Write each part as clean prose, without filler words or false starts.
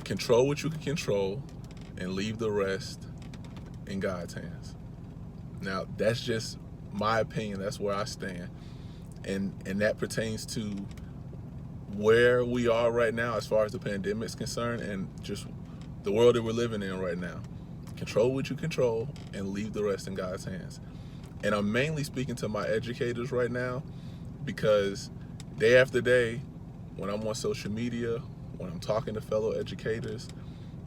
Control what you can control and leave the rest in God's hands. Now, that's just my opinion. That's where I stand. And that pertains to where we are right now as far as the pandemic's concerned and just the world that we're living in right now. Control what you control and leave the rest in God's hands. And I'm mainly speaking to my educators right now because day after day, when I'm on social media, when I'm talking to fellow educators,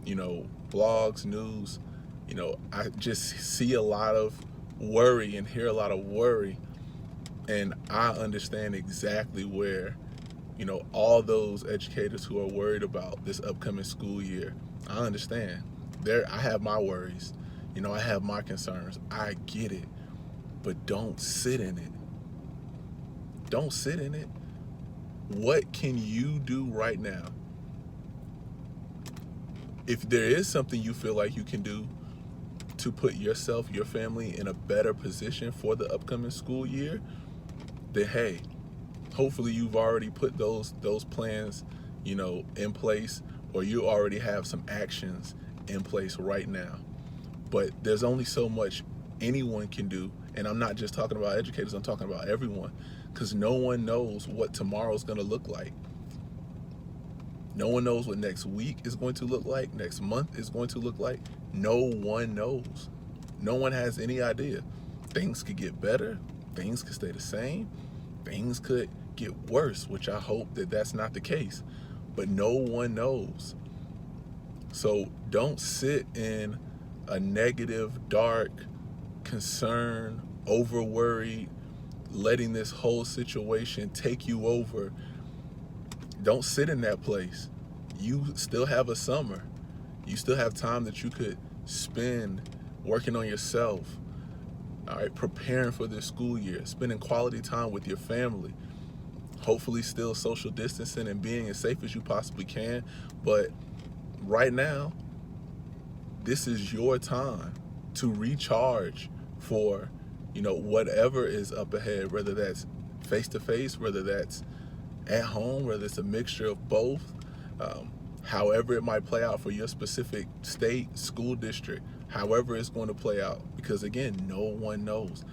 blogs, news, I just see a lot of worry and hear a lot of worry. And I understand exactly where, all those educators who are worried about this upcoming school year, I understand. I have my worries. I have my concerns. I get it. But don't sit in it. Don't sit in it. What can you do right now? If there is something you feel like you can do to put yourself, your family in a better position for the upcoming school year, then hey, hopefully you've already put those plans, in place, or you already have some actions in place right now. But there's only so much anyone can do, and I'm not just talking about educators, I'm talking about everyone, because no one knows what tomorrow's going to look like. No one knows what next week is going to look like, next month is going to look like. No one knows. No one has any idea. Things could get better, things could stay the same, things could get worse, which I hope that that's not the case, but no one knows. So don't sit in a negative, dark, concern, over worried, letting this whole situation take you over. Don't sit in that place. You still have a summer. You still have time that you could spend working on yourself, all right, preparing for this school year, spending quality time with your family, hopefully still social distancing and being as safe as you possibly can. But right now, this is your time to recharge for, whatever is up ahead, whether that's face-to-face, whether that's at home, whether it's a mixture of both, however it might play out for your specific state, school district, however it's going to play out. Because again, no one knows.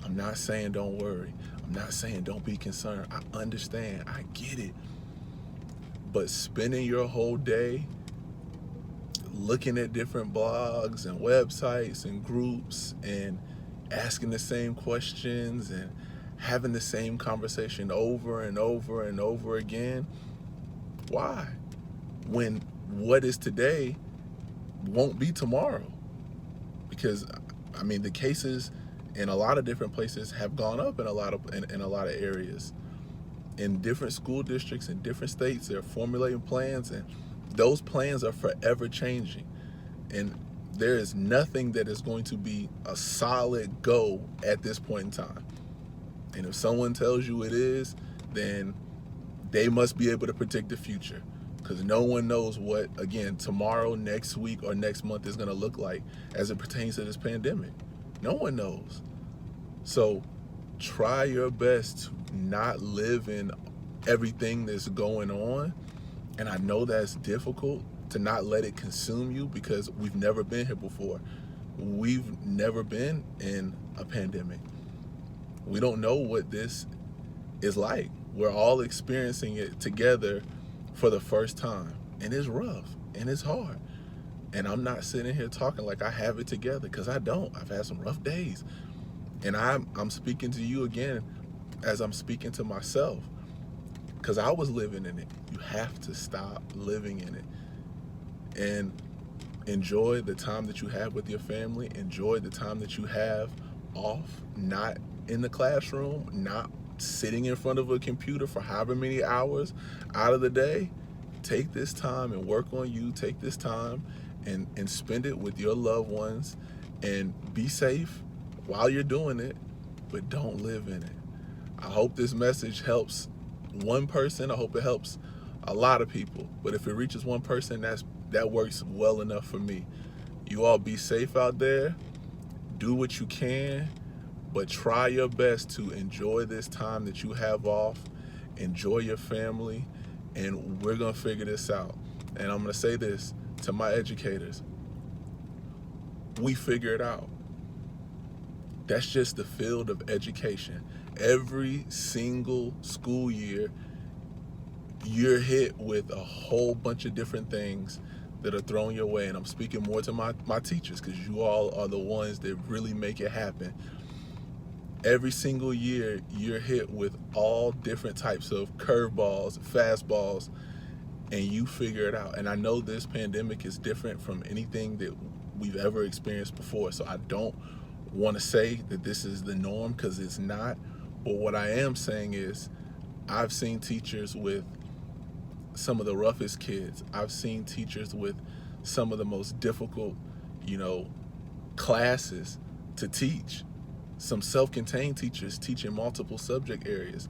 I'm not saying don't worry. I'm not saying don't be concerned. I understand. I get it. But spending your whole day looking at different blogs and websites and groups and asking the same questions and having the same conversation over and over and over again, why? When what is today won't be tomorrow. Because the cases in a lot of different places have gone up in a lot of areas. In different school districts in different states, they're formulating plans, and those plans are forever changing. And there is nothing that is going to be a solid go at this point in time. And if someone tells you it is, then they must be able to predict the future, because no one knows what, again, tomorrow, next week, or next month is going to look like as it pertains to this pandemic. No one knows. So try your best to not live in everything that's going on. And I know that's difficult, to not let it consume you, because we've never been here before. We've never been in a pandemic. We don't know what this is like. We're all experiencing it together for the first time. And it's rough and it's hard. And I'm not sitting here talking like I have it together, because I don't. I've had some rough days. And I'm speaking to you again as I'm speaking to myself, because I was living in it. You have to stop living in it and enjoy the time that you have with your family. Enjoy the time that you have off, not in the classroom, not sitting in front of a computer for however many hours out of the day. Take this time and work on you. Take this time and spend it with your loved ones, and be safe while you're doing it, but don't live in it. I hope this message helps one person. I hope it helps a lot of people. But if it reaches one person, that works well enough for me. You all be safe out there. Do what you can, but try your best to enjoy this time that you have off. Enjoy your family, and we're going to figure this out. And I'm going to say this to my educators: we figure it out. That's just the field of education. Every single school year, you're hit with a whole bunch of different things that are thrown your way. And I'm speaking more to my teachers, because you all are the ones that really make it happen. Every single year, you're hit with all different types of curveballs, fastballs, and you figure it out. And I know this pandemic is different from anything that we've ever experienced before, so I don't want to say that this is the norm, because it's not. But what I am saying is, I've seen teachers with some of the roughest kids. I've seen teachers with some of the most difficult, classes to teach. Some self-contained teachers teaching multiple subject areas.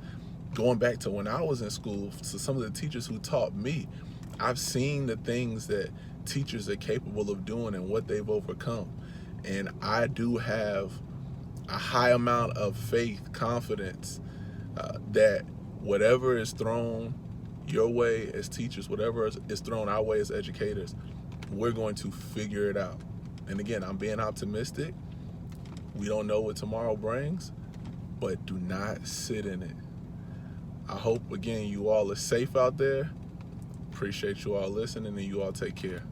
Going back to when I was in school, so some of the teachers who taught me, I've seen the things that teachers are capable of doing and what they've overcome. And I do have a high amount of faith, confidence, that whatever is thrown your way as teachers, whatever is thrown our way as educators, we're going to figure it out. And again, I'm being optimistic. We don't know what tomorrow brings, but do not sit in it. I hope, again, you all are safe out there. Appreciate you all listening, and you all take care.